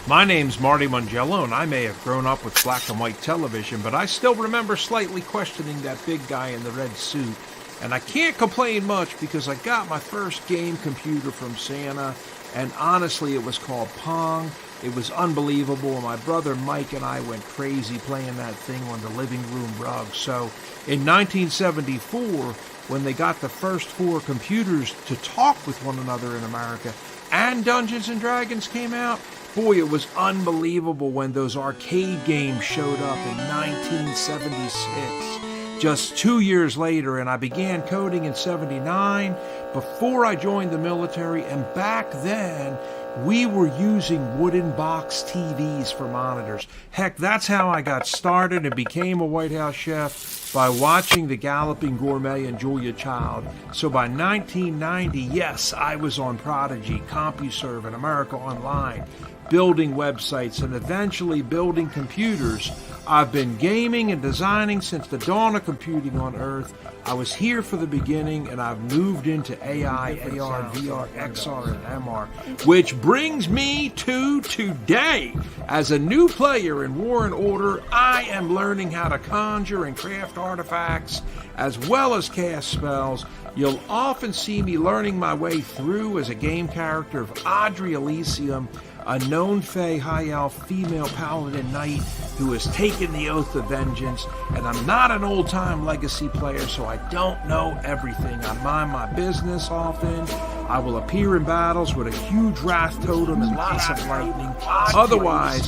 My name's Marty Mongiello, and I may have grown up with black and white television, but I still remember slightly questioning that big guy in the red suit. And I can't complain much because I got my first game computer from Santa, and honestly, it was called Pong. It was unbelievable. My brother Mike and I went crazy playing that thing on the living room rug. So in 1974, when they got the first four computers to talk with one another in America, and Dungeons and Dragons came out, boy, it was unbelievable when those arcade games showed up in 1976. Just 2 years later, and I began coding in 79 before I joined the military, and back then, we were using wooden box TVs for monitors. Heck, that's how I got started and became a White House chef, by watching The Galloping Gourmet and Julia Child. So by 1990, yes, I was on Prodigy, CompuServe, and America Online, building websites and eventually building computers. I've been gaming and designing since the dawn of computing on Earth. I was here for the beginning, and I've moved into AI, AR, VR, XR, and MR, which brings me to today. As a new player in War and Order, I am learning how to conjure and craft artifacts, as well as cast spells. You'll often see me learning my way through as a game character of Audrey Elysium, a known Fey High Elf female paladin knight who has taken the oath of vengeance. And I'm not an old-time legacy player, so I don't know everything. I mind my business often. I will appear in battles with a huge wrath totem and lots of lightning. Otherwise,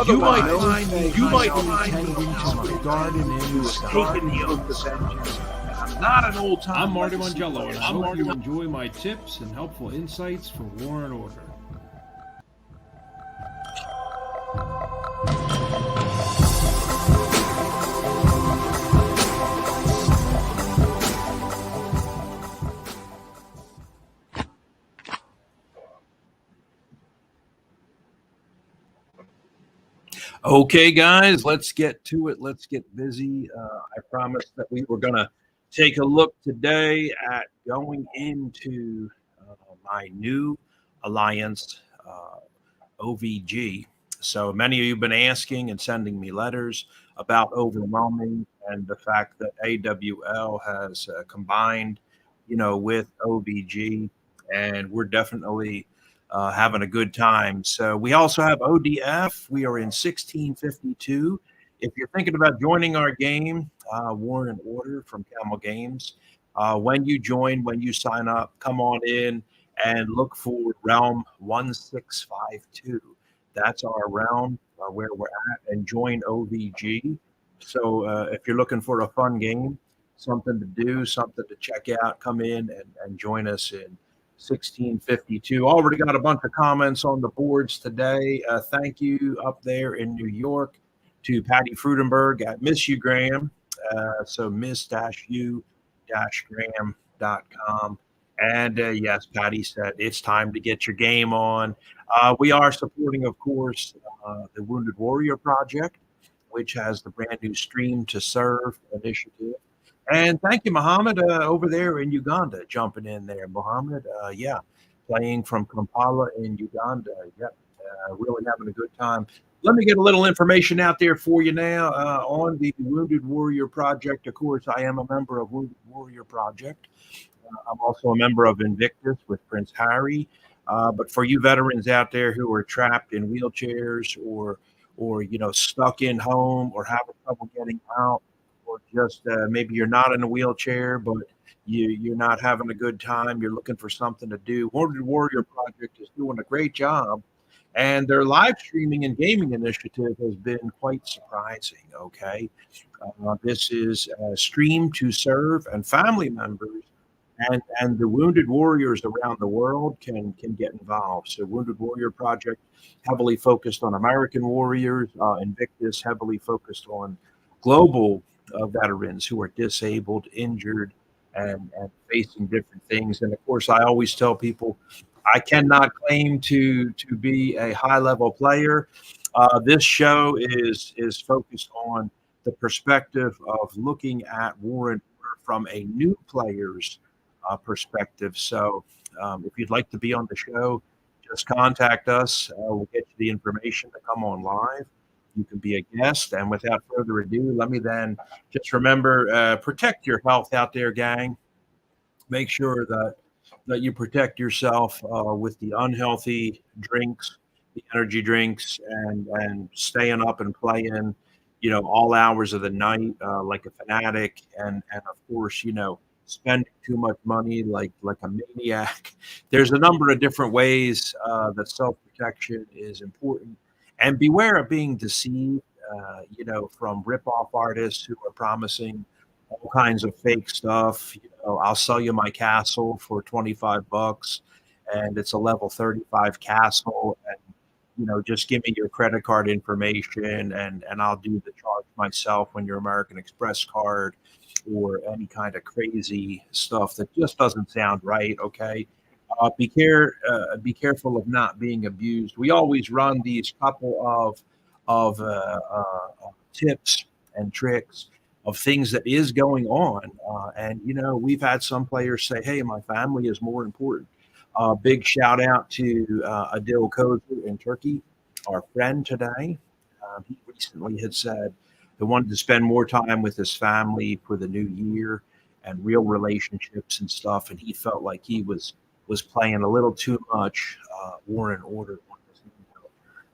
you might find me tending to my garden and taking the oath of vengeance. I'm not an old-time. I'm Marty Mongiello, and I hope you enjoy my tips and helpful insights for War and Order. Okay, guys, let's get to it. Let's get busy. I promised that we were going to take a look today at going into my new alliance, OVG. So many of you have been asking and sending me letters about overwhelming and the fact that AWL has combined, with OVG, and we're definitely having a good time. So we also have ODF. We are in 1652. If you're thinking about joining our game, War and Order from Camel Games, when you join, when you sign up, come on in and look for realm 1652. That's our realm where we're at, and join OVG. So if you're looking for a fun game, something to do, something to check out, come in and join us in 1652. Already got a bunch of comments on the boards today. Thank you up there in New York to Patty Frudenberg at Miss You Graham. So miss-u-graham.com. And yes, Patty said it's time to get your game on. We are supporting, of course, the Wounded Warrior Project, which has the brand new Stream to Serve initiative. And thank you, Mohammed, over there in Uganda, jumping in there. Mohammed, playing from Kampala in Uganda. Yep, really having a good time. Let me get a little information out there for you now on the Wounded Warrior Project. Of course, I am a member of Wounded Warrior Project. I'm also a member of Invictus with Prince Harry. But for you veterans out there who are trapped in wheelchairs or stuck in home or having trouble getting out, or just maybe you're not in a wheelchair, but you're not having a good time, you're looking for something to do, Wounded Warrior Project is doing a great job. And their live streaming and gaming initiative has been quite surprising, okay? This is Stream to Serve, and family members and the Wounded Warriors around the world can get involved. So Wounded Warrior Project, heavily focused on American warriors, Invictus, heavily focused on global veterans who are disabled, injured, and facing different things. And of course, I always tell people I cannot claim to be a high-level player. This show is focused on the perspective of looking at War and Order from a new player's perspective. So if you'd like to be on the show, just contact us. We'll get you the information to come on live. You can be a guest. And without further ado, let me then just remember, protect your health out there, gang. Make sure that you protect yourself with the unhealthy drinks, the energy drinks, and staying up and playing, all hours of the night like a fanatic, and of course, spending too much money like a maniac. There's a number of different ways that self-protection is important. And beware of being deceived, from rip-off artists who are promising all kinds of fake stuff. I'll sell you my castle for $25, and it's a level 35 castle, and just give me your credit card information, and I'll do the charge myself on your American Express card, or any kind of crazy stuff that just doesn't sound right. Okay. Be careful of not being abused. We always run these couple of tips and tricks of things that is going on, and we've had some players say, "Hey, my family is more important." Big shout out to Adil Kozer in Turkey, our friend today. He recently had said he wanted to spend more time with his family for the new year and real relationships and stuff, and he felt like he was playing a little too much War and Order.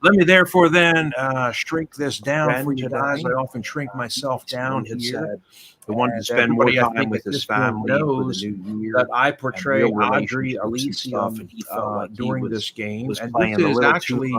Let me therefore then shrink this down for you guys. I often shrink myself down here. The one to spend more time with his family for the new year. That I portray Audrey Elysium, and he felt like during this game. And this is actually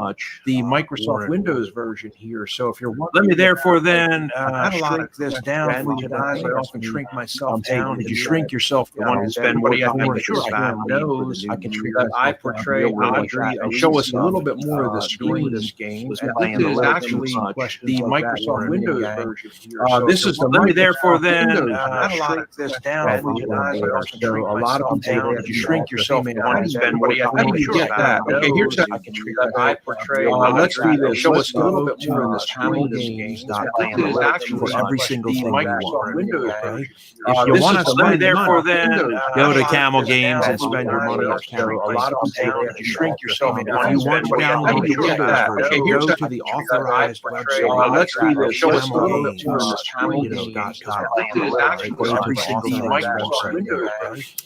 the Microsoft Windows version here. So if you're let me therefore then shrink this down for you guys. I often shrink myself down. Did you shrink yourself? The one to spend more time with his family knows I can treat that I portray Audrey and show us a little bit more of the screen this game. And this is actually the Microsoft Windows version here. This is let me therefore then shrink this down for you guys. So a lot of people, you shrink yourself down and spend more time. How do you get that? Okay, here's how I can treat that. I portray. Let's do this. Show us a little bit more of this Camel Games. This is actually for every single thing Microsoft Windows. If you want to spend therefore then go to Camel Games and spend your money on Camel. A lot of people, you shrink yourself down. You want to download the Windows version. Go to the authorized website. Let's do this. Show us a little bit more of this Camel Games. Every single Microsoft Windows,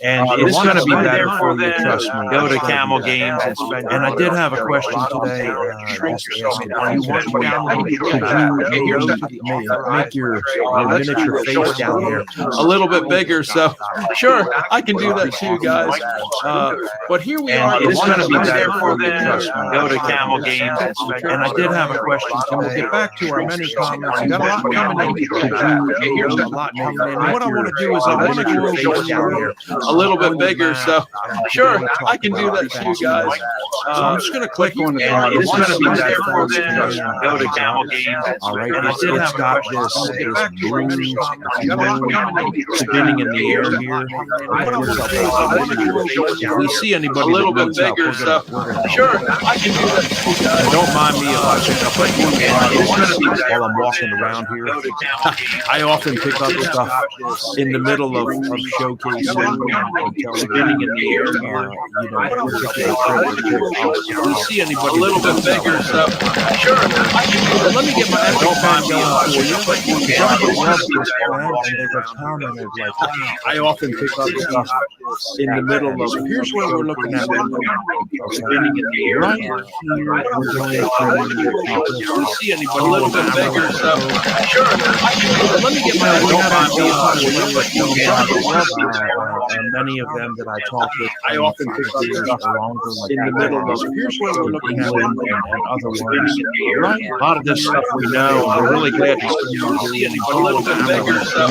and it's going to be better for you. Trust me. Go to Camel Games and spend. And I did have a question today. Shrink yourself down. You want to download make your miniature face down here a little bit bigger. So sure, I can do that too, guys. But here we are. It's going to be better for you. Trust me. Go to Camel Games and spend. And I did have a question. So we'll get back to our many comments. We got a lot coming in. Here's a lot coming in. And what I want to do is I want to go here a little bit bigger. So sure, I can do that too, guys. So I'm just going to click on it. It's going to be better for you. Go to Camel Games. All right. And I did have got this blue spinning in the air here. If we see anybody a little bit bigger, so sure, I can do that too, guys. Don't mind me if I pick up while I'm walking around here. I often pick up stuff in the middle of showcasing, spinning in the air here. If we see anybody a little bit bigger, so sure, I can do that. Let me get my don't mind me I often pick up stuff in the middle of. Here's what we're looking at. Spinning in the air. Right here, we're going to see anybody a little bit bigger, so sure, I can do that. Let me get my don't mind me and many of them that I talk with, I often pick up stuff in the middle of. Here's what we're looking at, and other ones. Right, a lot of this stuff we know. We're really glad to see anybody a little bit bigger. So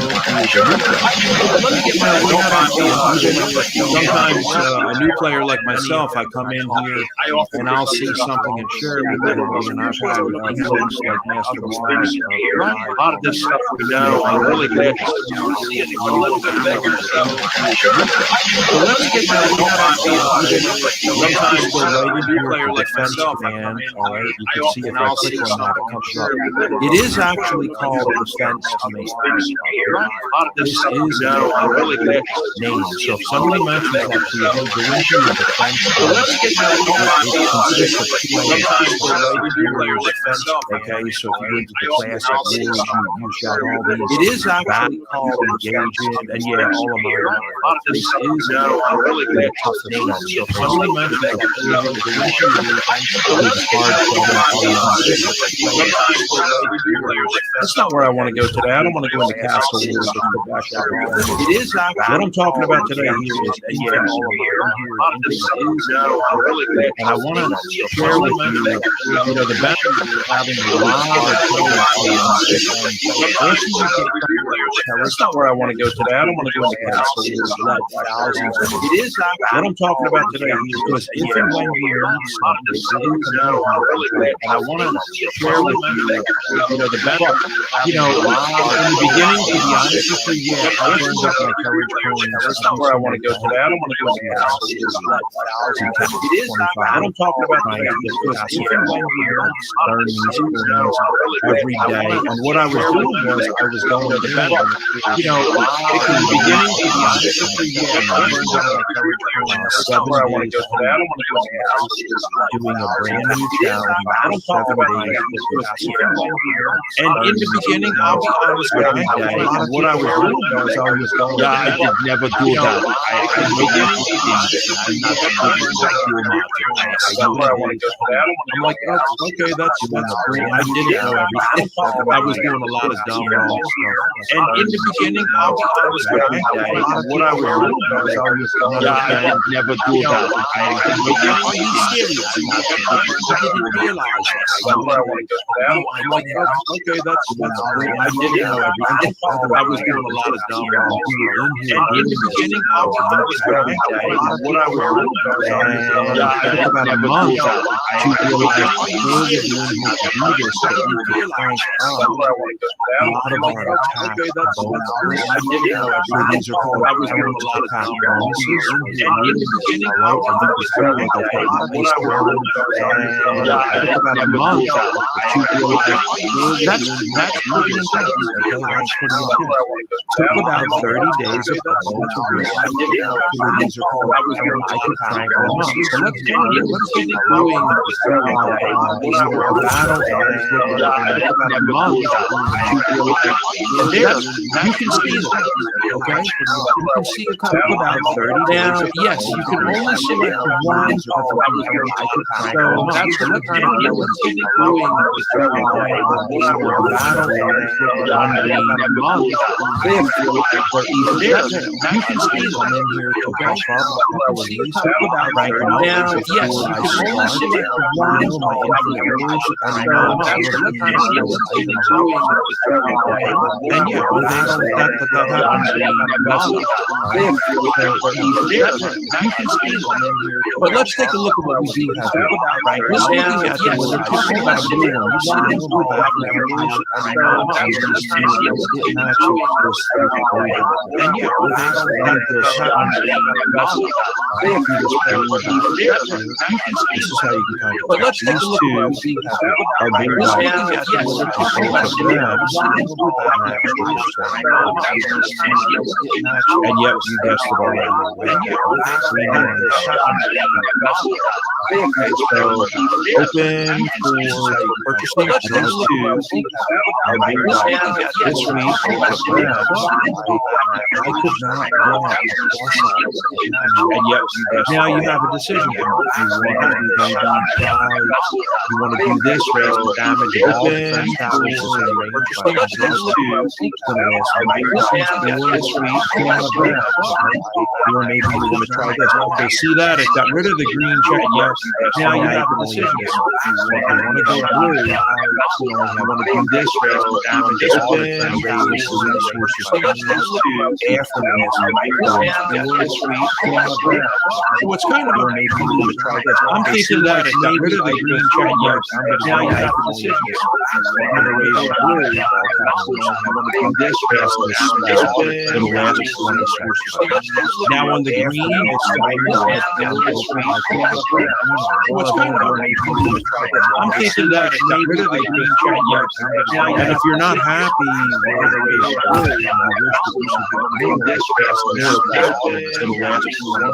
sure, let me get my don't mind me. Sometimes a new player like myself, I come in here and I'll see something and share it with everybody. And I've had folks like Master Wise. A lot of this stuff we know. I'm really glad to see anybody a little bit bigger. So sure, So let's get that sometimes the new player like myself, command. All right, you can see if I click on that, it comes up. It is actually called a defense command. This is a really good name. So if somebody mentions that to you, hey, go into your defense. So let's get that it consists of two sometimes the new player like defense. myself. Okay, so if you go into the classic wars, you've got all these. It is actually called engaging, and yeah, all of mine. This is a really good tough name. So if somebody mentions that, go into your defense. That's not where I want to go today. I don't want to go into Castle Wars. It is what I'm talking about today here is and I want to share with you, the benefit of having a lot of that's not where I want to go today. I don't want to go into Castle Wars. Thousands. It is what I'm talking about today here because if and when you need something, and I want to share with you, the benefit. In the beginning, to be honest with you, yeah, I burned up my courage coins. That's not where I want to go today. I don't want to go into Castle Wars. It is what I'm talking about today because if and when you burn these coins every day, and what I was doing was I was going to bed. In the beginning, to be honest with you, yeah, I burned up my courage coins. 7 days. I don't want to go into Castle Wars. Doing a brand new challenge. I don't talk about days. And in the beginning, I'll be honest with you, what I was doing was I was going. Yeah, I did never do that. I'm like, okay, that's great. I didn't know everything. I was doing a lot of dumb wrong stuff. And in the beginning, I'll be honest with you, what I was doing was I was going. Yeah, I did never do that. Are you serious? I didn't realize that. I'm like, okay, that's great. I didn't know everything. I was doing a lot of dumb wrong. And in the beginning, I was going. What I was doing was I was going about a month to realize are you doing to do this that you can find out a lot of our attack bonuses. I didn't know these are called. I was doing a lot of attack bonuses. And in the beginning, I was going like okay, about a month to realize that's pretty intense. Okay, that's pretty intense. Took about 30 days of to realize these are called. I could crank them up. So let's get doing battle areas about a month to realize you can see them. Okay, you can see a couple about 30 days. Yes, you can only see it for one. I could crank them up. So let's kind of get what's doing battle areas a month. You can see them in here. Okay, now, yes, you can only see it for one. And yeah, when they don't that happens, you can see them in here. But let's take a look at what we do have here. We're looking at this. We're talking about a blue one. You see this blue back there. And yeah, when they don't have this this is how you can kind of. But let's take a look at what we have. Our blue and yet you guessed it already. Okay, so open for purchasing those two. Our blue this week I could not get and yet you guessed now you have a decision. You want to do this raise the damage open purchasing those two. Or maybe you want to try this. Okay, see that? It got rid of the green check. Yes. Now you have a decision. You want to go blue. You want to do this raise the damage open resources after this. So it's kind of a maybe you want to try this. I'm thinking that it got rid of the green check. Yes. Now you have a decision. I'm going to raise blue. I want to do this past this spell, it'll last 20 seconds. Now on the green, it's starting to get down to I'm thinking that maybe the green check, and if you're not happy with the way it's going, this past this spell, it'll last 20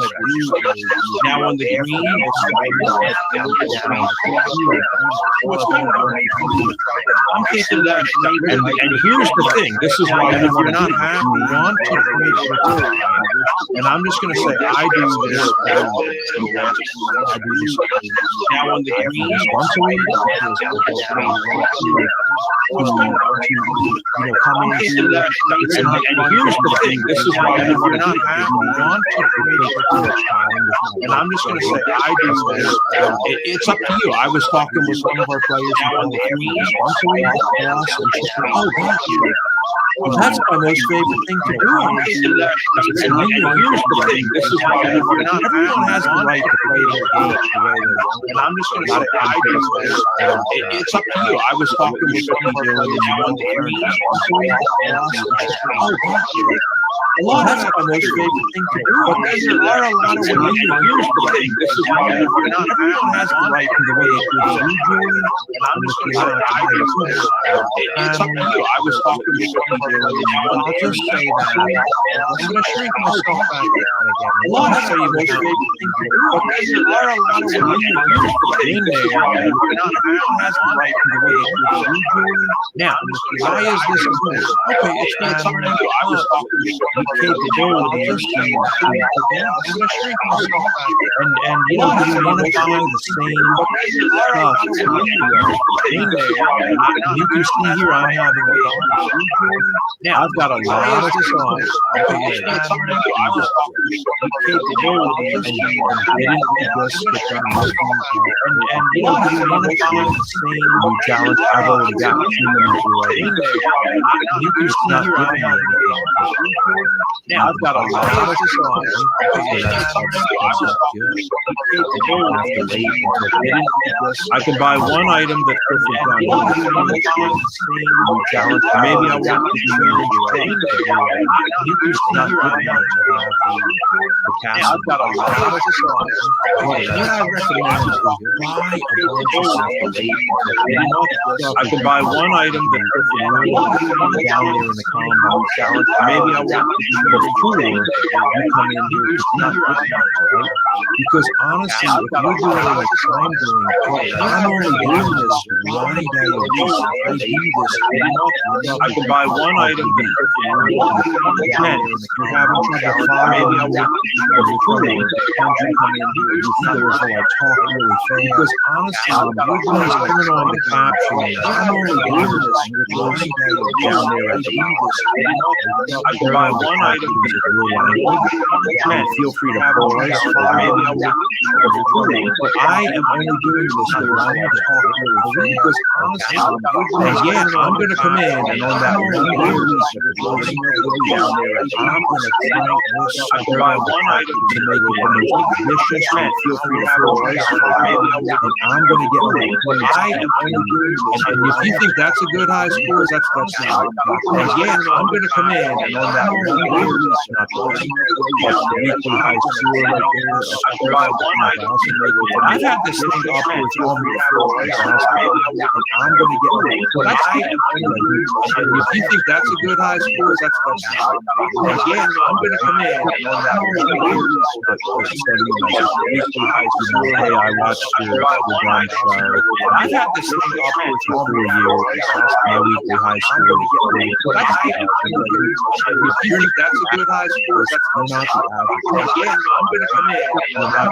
seconds. Now on the green, it's starting to get down what's going on? I'm thinking that, and here's the thing. This is why if you're not happy, you want to make sure. And I'm just going to say, I do this. I do this. Now on the green, once a week, come into that. And here's the thing. This is why if you're not happy, you want to make sure. And I'm just going to say, I do this. It's up to you. I was talking with one of our players on the green once a week, and she said, "Oh, gosh, well, that's my most favorite thing to do." And here's the thing: this is why not everyone has the right to play their game the way they want. And I'm just going to say, I do this. It's up to you. I was talking with one of our players on the green once a week, and she said, "Oh, gosh." Well, that's my most favorite thing to do. But there are a lot of women. Here's the thing: this is why not everyone has the right to the way they do it. And I'm just going to say, I do this. It's up to you. I was talking with one of our players. I'll just say that I'm going to shrink myself back down again. A lot of your most favorite thing to do. But there are a lot of women. Here's the thing: not everyone has the right to the way they do it. Now, why is this important? Okay, it's not something I was talking with capability of saying I'm going to shrink myself back. And you know, you want to find the same stuff in there. You can see here I'm having a now I've got a lot of songs. It's not something I was talking with capability of saying and you know, you want to find the same challenge. I've already got 2 minutes in there. You can see here I'm having now I've got a lot of songs. I can buy one item that's perfect on challenge. Maybe I want to do you can see here I have the cast. I've got a lot of songs. What I recommend is buy a bunch of stuff. I can buy one item that's perfect down there in the combo challenge. Maybe I want to do before you come in here because honestly, if you're doing it like I'm doing, I'm only doing this one day a week. I do this. I can buy one item that again, if you're having trouble following, maybe I want to do before you come in here. You see there was like talk really fast because honestly, you're going to turn on the caption. I'm only doing this one day down there. I do this. I can buy one item that again, feel free to pull us. Maybe I want but I am only doing this for one day because honestly, yeah, I'm going to come in and on that one day down there, I'm going to try this. I can buy one item to make it the most vicious. Feel free to pull us. And I'm going to get my points. I am only doing this. And if you think that's a good high score, that's not. And yeah, I'm going to come in and on that one day, not the weekly high score right there. I can buy one item. I've had this thing upwards on me before, and I'm going to get ready. But and if you think that's a good high score, that's not. Again, I'm going to come in and on that weekly high score. Hey, I watched your John show. I've had this thing upwards for 4 years. My weekly high score. If you think that's a good high score, that's not the average. Again, I'm going to come in and on that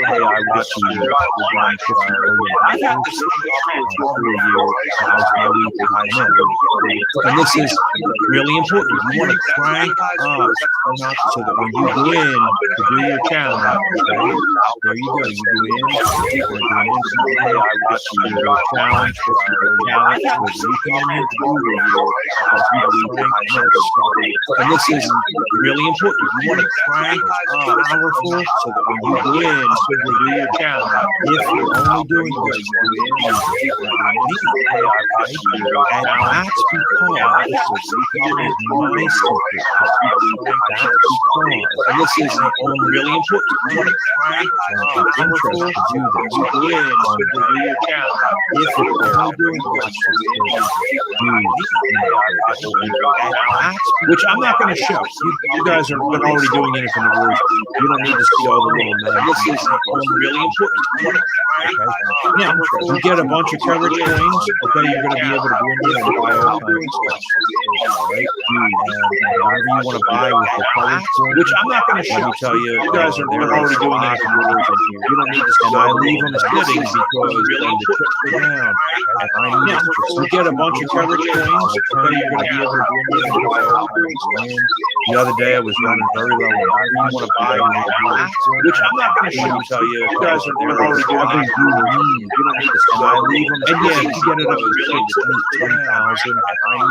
hey, I watched your John show. I've had this upwards for 4 years. My weekly high score. And this is really important. You want to crank up so that when you go in to do your challenge, okay, there you go. You go in, you're doing your challenge, so you can in here do and this is really important. You want to crank powerful so that when you go in to do your challenge, if you're only doing this, you go in and that's because my secret. And this is really important. You want to crank powerful to do this. You go in to do your challenge. If you're only doing this, which I'm not going to show. You guys are already doing Infinite Wars. You don't need to see all the little names. This is really important. Okay. Now, you get a bunch of coverage coins. Okay, you're going to be able to go in there and buy all kinds of stuff. Right? Whatever you want to buy with the coverage coins, which I'm not going to show. Let me tell you, you guys are already doing Infinite Wars in here. You don't need to. And I leave them sitting because when the chips go down, and I need to get a bunch of coverage coins. Okay, you're going to be able to go in there and buy all kinds of stuff. The other day I was running very low on whatever you want to buy, which I'm not going to show. Tell you, you guys are already doing. You don't need to. And I leave them. And yeah, if you get it up to 10,000,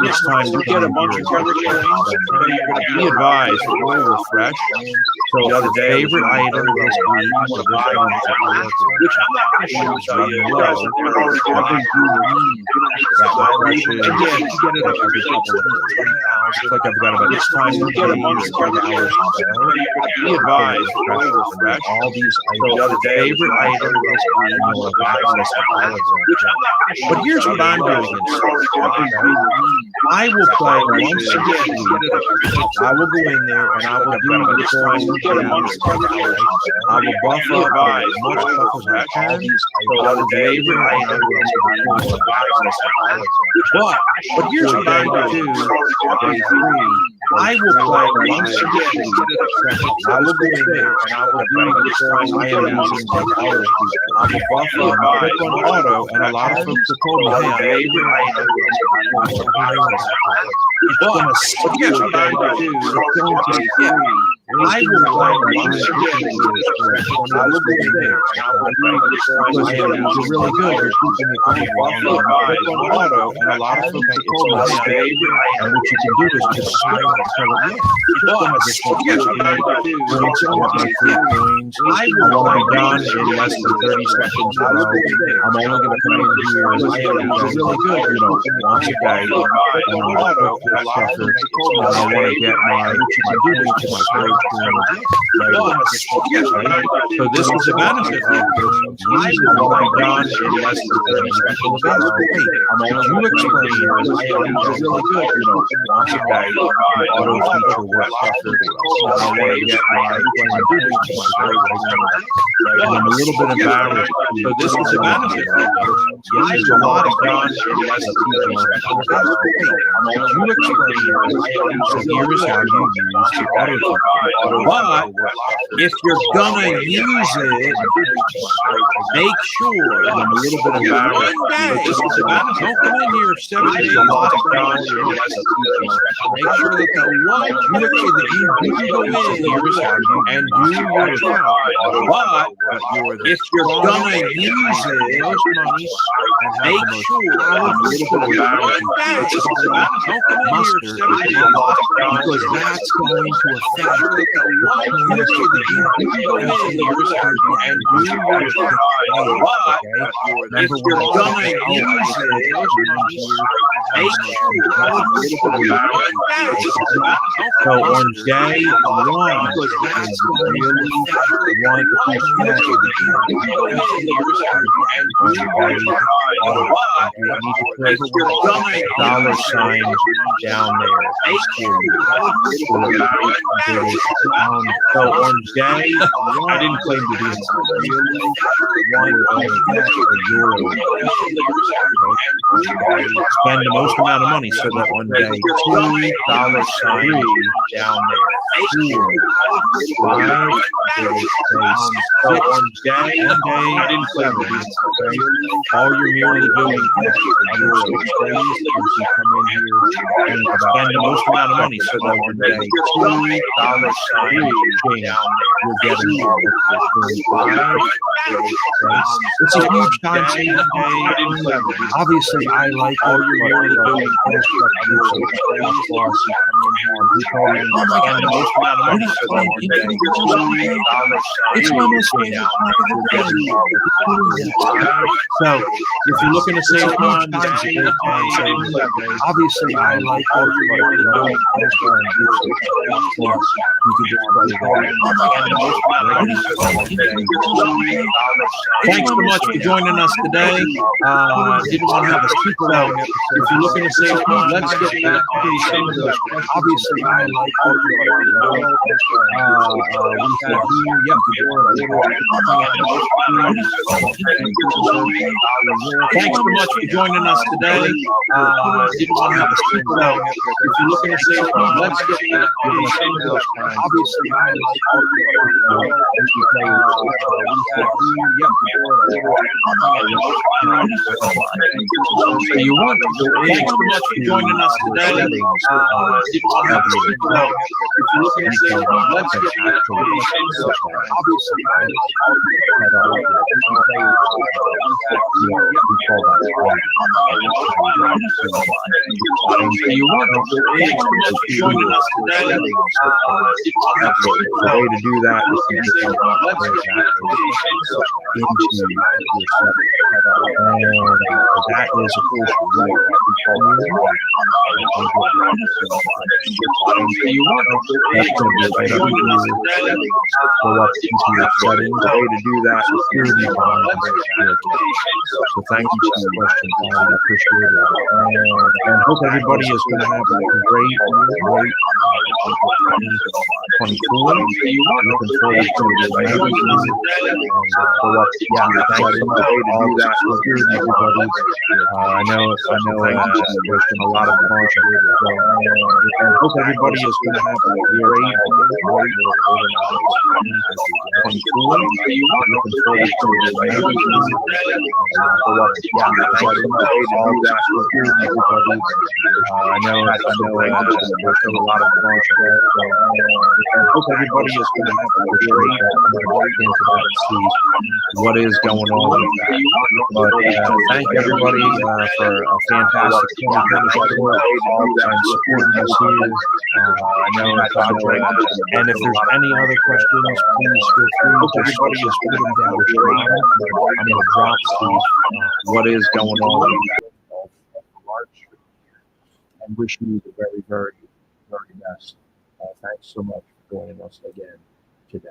it's time to get a bunch of coverage coins. Be advised, it will refresh. So the other day, favorite item this week, which I'm not going to show. Tell you, you guys are already doing. And yeah, if you get it up every couple of days. It's like I've got about it's time to get a bunch of hours. Be advised, refresh all these items. The other day, favorite item this week, but here's what I'm doing I will play once again. I will go in there and I will do this time to get a bunch of I will buff up as much stuff as I can. The other day, favorite item but here's what I'm going to do. I will play once again. I will go in there and I will do this time I am using the auto. I will buff up, click on auto, and a lot of folks have told me, hey, it's going to skip what I do. It's going to skip. I will play once again. I will go in there and I will do this time I am using really good. You're keeping it going. Click on auto, and a lot of folks have told me, hey, and what you can do is just skip it. So yeah, it's going to just skip what I do. I will be done in less than 30 seconds. I'm only going to come in here and I am really good, you know, once a day. And I'm auto, and a lot of folks told me I want to get my duty to my third. So this is a benefit of this. I will be done in less than 30 seconds. Hey, I'm only explaining I am really good, you know, once a day. Auto feature works perfectly. I want to get my duty to my third. I'm a little bit embarrassed. So this is a benefit of this. I will be done in less than 30 seconds. Hey, I'm only explaining so here's how you use the auto feature. But if you're gonna use it, make sure I'm a little bit embarrassed. One day, don't come in here 7 days. Make sure that the one day that you do go in and do your job. But if you're gonna use it, make sure I'm a little bit embarrassed. Don't come in here 7 days because that's going to affect. So on day one, because that's really want to $sign down there. So on day, I didn't claim to be spend the most amount of money so that on day $2 sign down there. 4, 5, so on day, I didn't claim to be all you're merely doing is other 6 days is you come in here and spend the most amount of money so that on day $2 sign down there, you're getting all of your 5. It's a huge time saving day. Obviously, I like all you're merely doing is other 6 days plus you come in here and you call me and spend the most amount of money so that on day $2 it's my most favorite part of the day. So if you're looking to save time, this is a great time saving day. Obviously, I like all you're merely doing is plus you can just play Thanks so much for joining us today. Didn't want to have a super long episode. If you're looking to save time, let's get back to some of those questions. Obviously, I like all you're merely doing. We have here, yep, thanks so much for joining us today. Didn't want to have a super long episode. If you're looking to save time, let's get back to some of those questions. Obviously, I like all you're merely doing. So you want to thanks so much for joining us today. Didn't want to have a super long episode. If you're looking to save time, let's get back to obviously, I you want to thanks so much for joining us today. The way to do that is to just into that is of course right. You want to go up into your settings. The way to do that is through the so thank you for the question. I appreciate it. And hope everybody is going to have a great 24. Looking forward to the go up. Yeah, thanks so much. The way to do that is through everybody. I know there's been a lot of fun. And hope everybody is going to have a great 24. Looking forward to the go up. Yeah, thanks so much. The way to do that is through everybody. I know there's been a lot of fun. And hope everybody is going to have a great into that and see what is going on with that. But thank everybody for a fantastic 2024 and supporting us here. I know and if there's any other questions, please feel free. Everybody is putting down the bottom. I'm going to drop what is going on with that. And wish you the very, very, very best. Thanks so much for joining us again today.